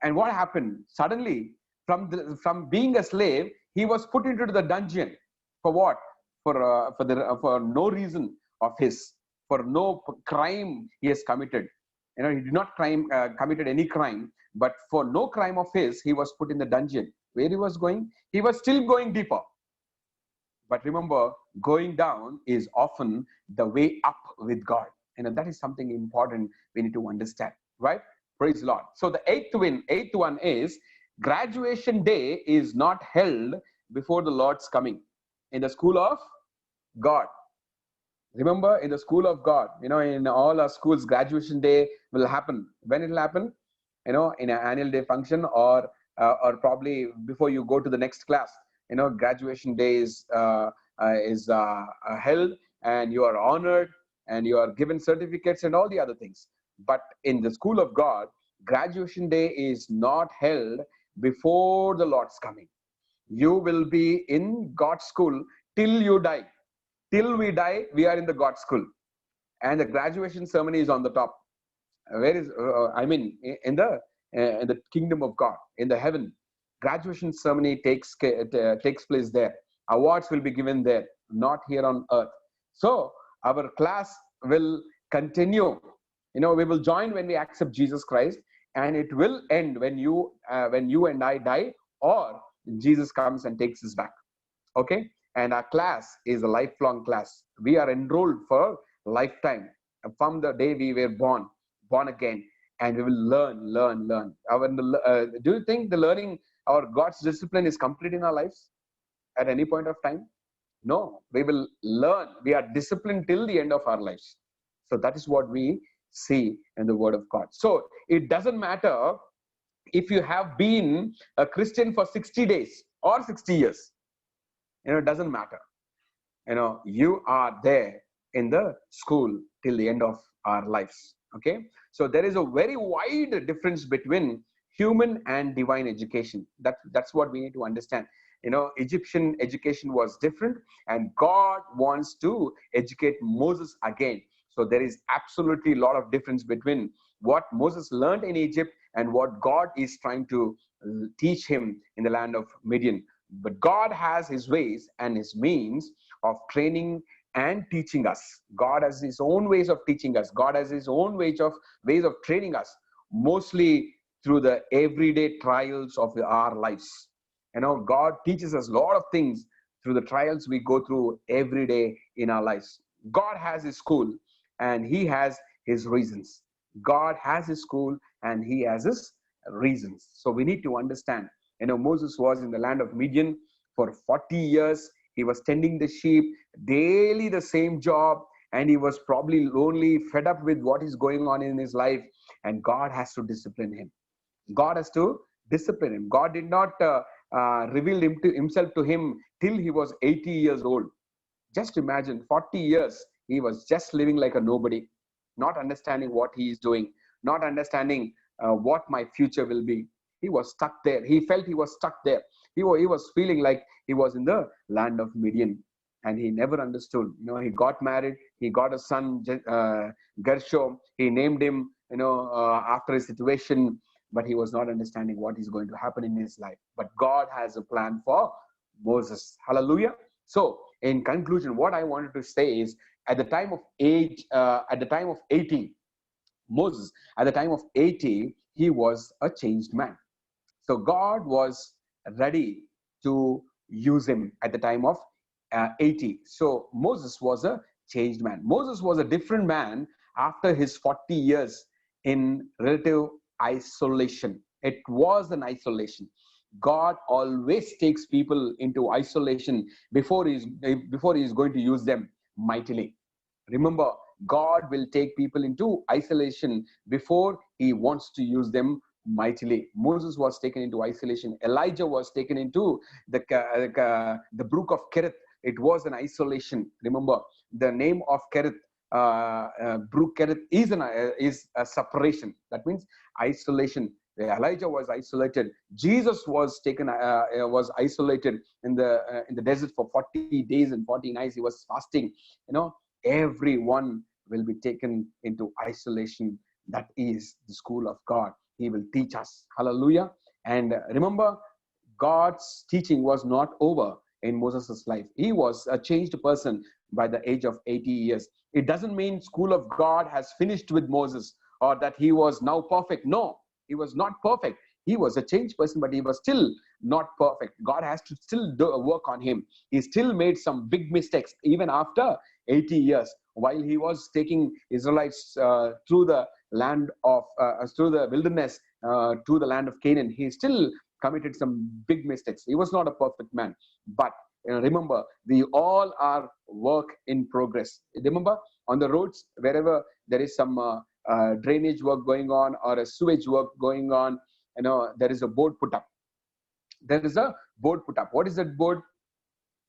And what happened? Suddenly, from being a slave, he was put into the dungeon. For what? For no reason of his, for no crime he has committed. He did not committed any crime, but for no crime of his, he was put in the dungeon. Where he was going? He was still going deeper. But remember, going down is often the way up with God. That is something important we need to understand, right? Praise the Lord. So the eighth one is, graduation day is not held before the Lord's coming. In the school of God. Remember, in the school of God, in all our schools, graduation day will happen. When it will happen? In an annual day function, or probably before you go to the next class. Graduation day is held, and you are honored, and you are given certificates and all the other things. But in the school of God, graduation day is not held before the Lord's coming. You will be in God's school till you die. Till we die, we are in the God's school, and the graduation ceremony is on the top. Where is in the kingdom of God, in the heaven, graduation ceremony takes place there. Awards will be given there, not here on earth. So our class will continue. We will join when we accept Jesus Christ, and it will end when you and I die, or Jesus comes and takes us back. Okay, and our class is a lifelong class. We are enrolled for lifetime from the day we were born again, and we will learn. Do you think the learning or God's discipline is complete in our lives at any point of time? No, we will learn. We are disciplined till the end of our lives. So that is what we see in the Word of God. So it doesn't matter if you have been a Christian for 60 days or 60 years. It doesn't matter. You are there in the school till the end of our lives. Okay, so there is a very wide difference between human and divine education. That's what we need to understand. Egyptian education was different, and God wants to educate Moses again. So there is absolutely a lot of difference between what Moses learned in Egypt and what God is trying to teach him in the land of Midian. But God has his ways and his means of training and teaching us. God has his own ways of teaching us. God has his own ways of training us, mostly through the everyday trials of our lives. God teaches us a lot of things through the trials we go through every day in our lives. God has his school, and he has his reasons. God has his school, and he has his reasons. So we need to understand. Moses was in the land of Midian for 40 years. He was tending the sheep, daily the same job, and he was probably lonely, fed up with what is going on in his life, and God has to discipline him. God has to discipline him. God did not revealed himself to him till he was 80 years old. Just imagine, 40 years, he was just living like a nobody, not understanding what he is doing, not understanding what my future will be. He was stuck there. He felt he was stuck there. He was feeling like he was in the land of Midian. And he never understood. He got married. He got a son, Gershom. He named him, after his situation, but he was not understanding what is going to happen in his life. But God has a plan for Moses. Hallelujah. So, in conclusion, what I wanted to say is, at the time of 80, Moses, at the time of 80, he was a changed man. So God was ready to use him at the time of 80. So Moses was a changed man. Moses was a different man after his 40 years in relative isolation. It was an isolation. God always takes people into isolation before he's going to use them mightily. Remember, God will take people into isolation before he wants to use them mightily. Moses was taken into isolation. Elijah was taken into the brook of Kerith. It was an isolation. Remember, the name of Kerith, brook Kerith, is a separation. That means isolation. Elijah was isolated. Jesus was isolated in the desert for 40 days and 40 nights. He was fasting. Everyone will be taken into isolation. That is the school of God. He will teach us. Hallelujah. And remember, God's teaching was not over in Moses' life. He was a changed person by the age of 80 years. It doesn't mean school of God has finished with Moses or that he was now perfect. No, he was not perfect. He was a changed person, but he was still not perfect. God has to still work on him. He still made some big mistakes even after 80 years. While he was taking Israelites through the land of through the wilderness to the land of Canaan, he still committed some big mistakes. He was not a perfect man, but remember, we all are work in progress. Remember, on the roads, wherever there is some drainage work going on or a sewage work going on, there is a board put up. There is a board put up. What is that board?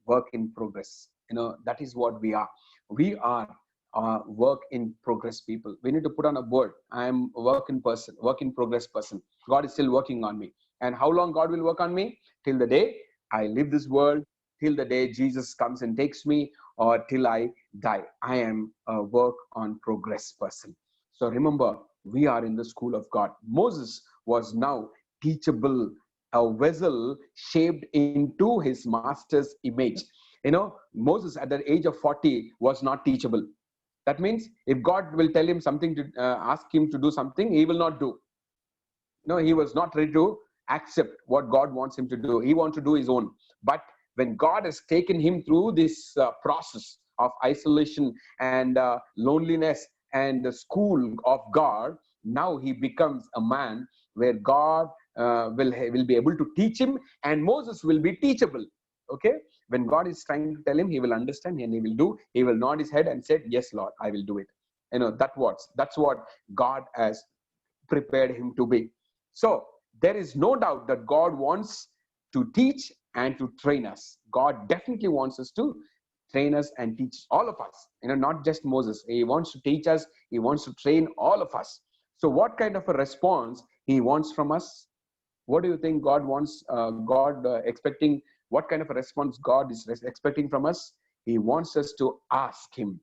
Work in progress. That is what we are. We are work in progress people. We need to put on a board. I am a work in progress person. God is still working on me. And how long God will work on me? Till the day I leave this world, till the day Jesus comes and takes me, or till I die. I am a work on progress person. So remember, we are in the school of God. Moses was now teachable, a vessel shaped into his master's image. Moses at the age of 40 was not teachable. That means if God will tell him something to ask him to do something, he will not do. No, he was not ready to accept what God wants him to do. He wants to do his own. But when God has taken him through this process of isolation and loneliness and the school of God, now he becomes a man where God will be able to teach him, and Moses will be teachable. Okay, when God is trying to tell him, he will understand and he will do. He will nod his head and say, "Yes, Lord, I will do it." That's what God has prepared him to be. So there is no doubt that God wants to teach and to train us. God definitely wants us to train us and teach all of us. Not just Moses. He wants to teach us. He wants to train all of us. So what kind of a response he wants from us? What do you think God wants? Expecting? What kind of a response God is expecting from us? He wants us to ask him.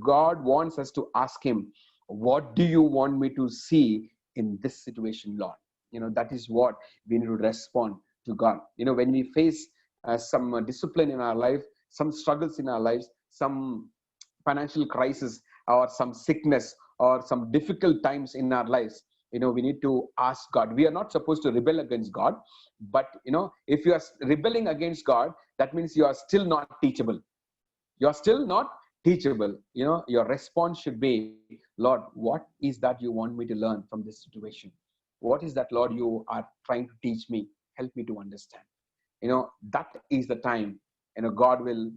God wants us to ask him, what do you want me to see in this situation, Lord? That is what we need to respond to God. When we face some discipline in our life, some struggles in our lives, some financial crisis or some sickness or some difficult times in our lives, we need to ask God. We are not supposed to rebel against God, but if you are rebelling against God, that means you are still not teachable. You are still not teachable. Your response should be, Lord, what is that you want me to learn from this situation? What is that, Lord, you are trying to teach me? Help me to understand. That is the time, God will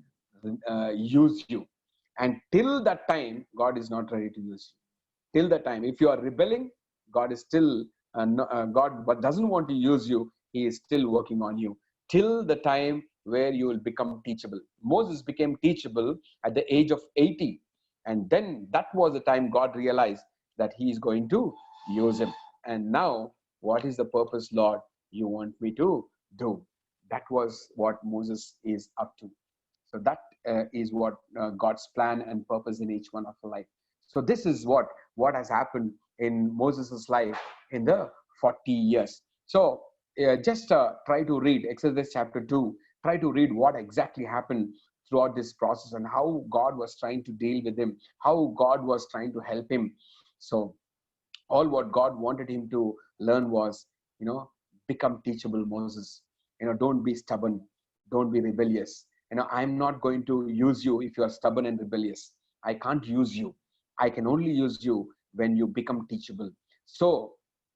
use you. And till that time, God is not ready to use you. Till that time, if you are rebelling, God is still, God doesn't want to use you. He is still working on you. till the time where you will become teachable. Moses became teachable at the age of 80. And then that was the time God realized that he is going to use him. And now, what is the purpose, Lord, you want me to do? That was what Moses is up to. So that is what God's plan and purpose in each one of our life. So this is what has happened in Moses' life in the 40 years. So just try to read Exodus chapter 2. Try to read what exactly happened throughout this process and how God was trying to deal with him, how God was trying to help him. So all what God wanted him to learn was, become teachable, Moses. Don't be stubborn, don't be rebellious. I'm not going to use you if you are stubborn and rebellious. I can't use you. I can only use you when you become teachable. So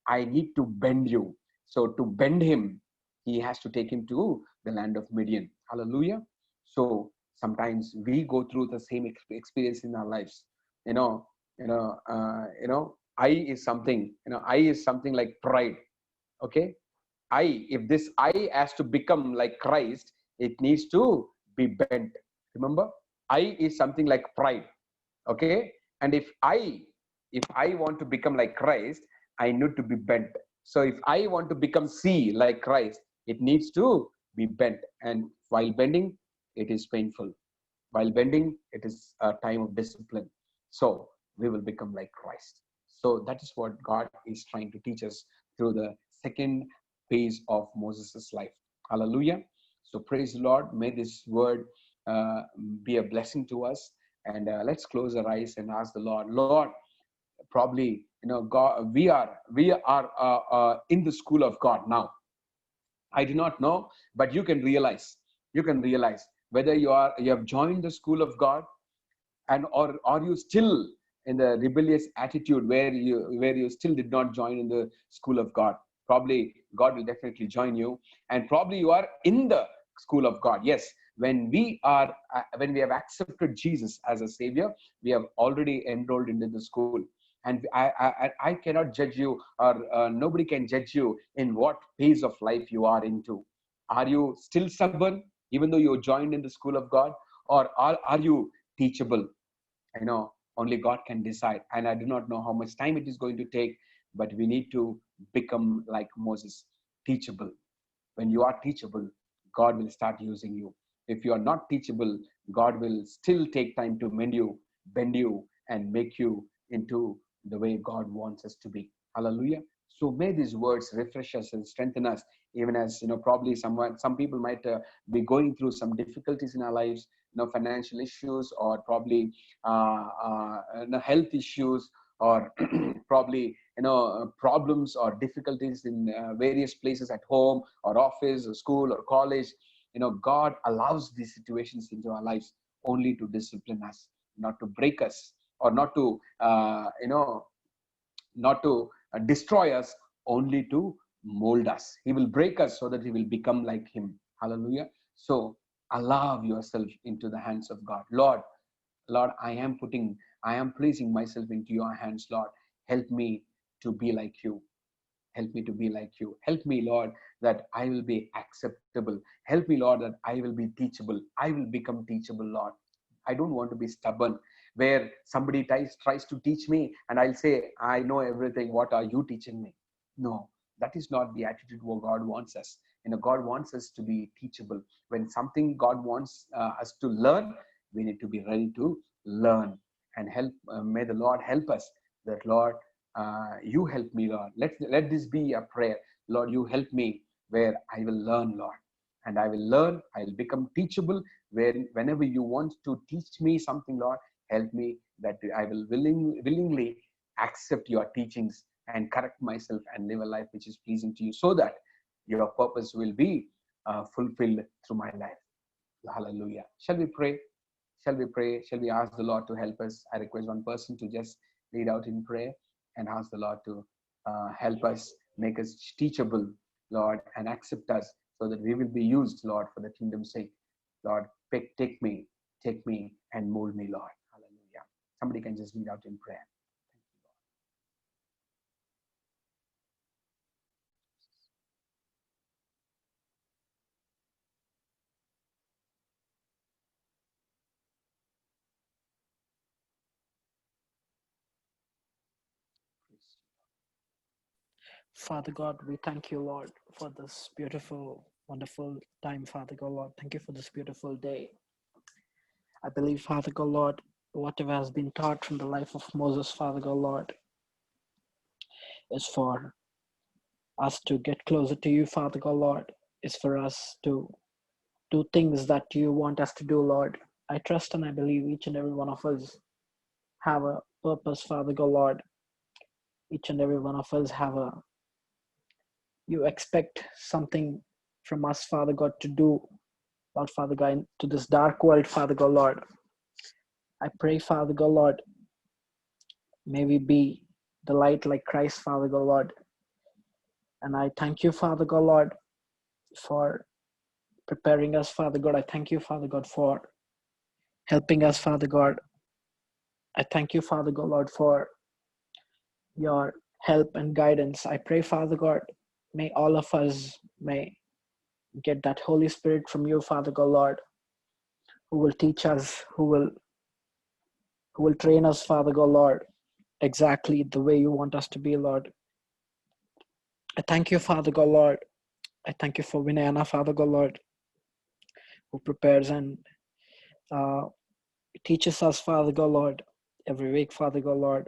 I need to bend you. So to bend him, he has to take him to the land of Midian. Hallelujah. So sometimes we go through the same experience in our lives. You know, I is something, I is something like pride. Okay. If this I has to become like Christ, it needs to be bent. Remember, I is something like pride. Okay. And if I want to become like Christ, I need to be bent. So if I want to become C like Christ, it needs to be bent. And while bending, it is painful. While bending, it is a time of discipline. So we will become like Christ. So that is what God is trying to teach us through the second phase of Moses' life. Hallelujah. So praise the Lord. May this word uh, be a blessing to us. And let's close our eyes and ask the Lord. Lord, probably God, we are in the school of God now. I do not know, but you can realize whether you have joined the school of God, and or are you still in the rebellious attitude where you still did not join in the school of God. Probably God will definitely join you, and probably you are in the school of God. Yes, when we have accepted Jesus as a savior, we have already enrolled into the school. And I cannot judge you, or nobody can judge you in what phase of life you are into. Are you still stubborn even though you joined in the school of God, or are you teachable? Only God can decide. And I do not know how much time it is going to take, but we need to become like Moses, teachable. When you are teachable, God will start using you. If you are not teachable, God will still take time to mend you, bend you, and make you into the way God wants us to be. Hallelujah. So may these words refresh us and strengthen us, even as probably some people might be going through some difficulties in our lives, financial issues, or probably health issues, or probably problems or difficulties in various places at home or office or school or college. God allows these situations into our lives only to discipline us, not to break us, or not to destroy us, only to mold us. He will break us so that we will become like him. Hallelujah. So allow yourself into the hands of God. Lord, I am placing myself into your hands, Lord. Help me to be like you. Help me to be like you. Help me, Lord, that I will be acceptable. Help me, Lord, that I will be teachable. I will become teachable, Lord. I don't want to be stubborn, where somebody tries to teach me and I'll say, I know everything. What are you teaching me? No, that is not the attitude what God wants us. God wants us to be teachable. When something God wants us to learn, we need to be ready to learn and help. May the Lord help us. That Lord, you help me, Lord. Let this be a prayer. Lord, you help me where I will learn, Lord. And I will learn, I will become teachable. Whenever you want to teach me something, Lord, help me that I will willingly accept your teachings and correct myself and live a life which is pleasing to you, so that your purpose will be fulfilled through my life. Hallelujah. Shall we pray? Shall we pray? Shall we ask the Lord to help us? I request one person to just lead out in prayer and ask the Lord to help us, make us teachable, Lord, and accept us so that we will be used, Lord, for the kingdom's sake. Lord, take me and mold me, Lord. Hallelujah. Somebody can just lead out in prayer. Father God, we thank you, Lord, for this beautiful, wonderful time, Father God, Lord. Thank you for this beautiful day. I believe, Father God, Lord, whatever has been taught from the life of Moses, Father God, Lord, is for us to get closer to you, Father God, Lord, is for us to do things that you want us to do, Lord. I trust and I believe each and every one of us have a purpose, Father God, Lord. Each and every one of us you expect something from us, Father God, to do, Lord, Father God, to this dark world, Father God, Lord. I pray, Father God, Lord, may we be the light like Christ, Father God, Lord. And I thank you, Father God, Lord, for preparing us, Father God. I thank you, Father God, for helping us, Father God. I thank you, Father God, Lord, for your help and guidance. I pray, Father God, may all of us may get that Holy Spirit from you, Father God, Lord, who will teach us, who will train us, Father God, Lord, exactly the way you want us to be, Lord. I thank you, Father God, Lord. I thank you for Vinayana, Father God, Lord, who prepares and teaches us, Father God, Lord, every week, Father God, Lord.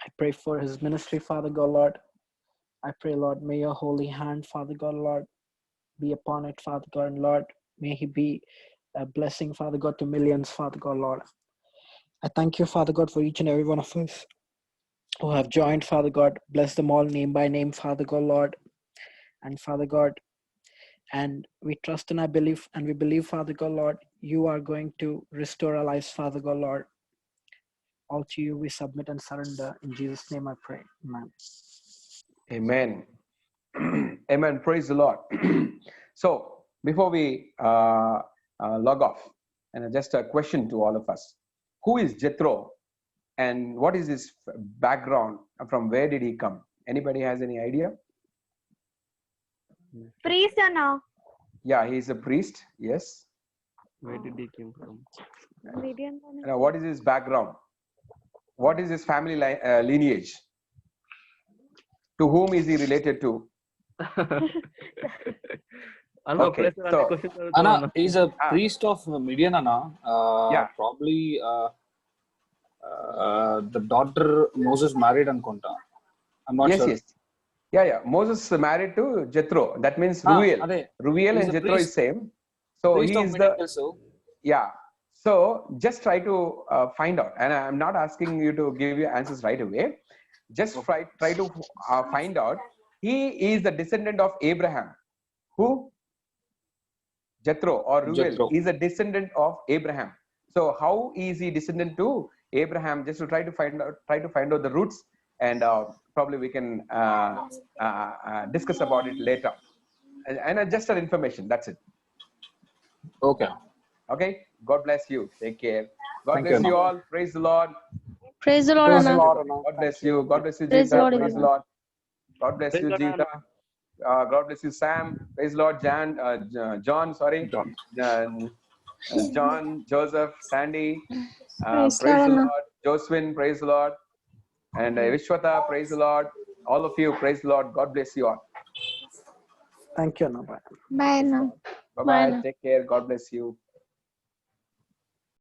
I pray for his ministry, Father God, Lord. I pray, Lord, may your holy hand, Father God, Lord, be upon it, Father God, and Lord, may he be a blessing, Father God, to millions, Father God, Lord. I thank you, Father God, for each and every one of us who have joined, Father God. Bless them all name by name, Father God, Lord. And Father God, and we trust and I believe, and we believe, Father God, Lord, you are going to restore our lives, Father God, Lord. All to you we submit and surrender. In Jesus' name I pray. Amen. Amen. Amen. Praise the Lord. So, before we log off, and just a question to all of us: who is Jethro, and what is his background? From where did he come? Anybody has any idea? Priest now. Yeah, he is a priest. Yes. Where did he came from? Now, what is his background? What is his family lineage? To whom is he related to? Anna, Okay, place so question Anna, Anna. he's a priest of Midian, Anna. Yeah. Probably the daughter Moses married Ankonta. I'm not yes, sure. yes. Yeah. Moses married to Jethro. That means Ruel. Ade, Ruel he's and a Jethro priest, is same. So priest he of is Midian the, also. yeah. So just try to find out. And I'm not asking you to give you answers right away. Just try to find out. He is the descendant of Abraham. Who? Jethro or Ruel Jethro. is a descendant of Abraham. So how is he descendant to Abraham? Just to try to find out the roots, and probably we can discuss about it later. And just an information. That's it. Okay. Okay. God bless you. Take care. God Thank bless you, you Anna. all. Praise the Lord. Praise the Lord, Praise the Anna. Lord, Everybody. Anna. God bless Thank you. you. God bless you, Praise the Jeeta. Lord, Praise the everyone. Lord. God bless Praise you, God, Jeeta. Anna. God bless you, Sam. Praise Lord, John. Sorry, John. John, Joseph, Sandy. Praise Praise Lord, the Anna. Lord. Josephine, praise the Lord. And Vishwata, praise the Lord. All of you, praise the Lord. God bless you all. Thank you, Anna. Bye. Bye, Anna. Bye Bye, bye. Anna. Take care. God bless you.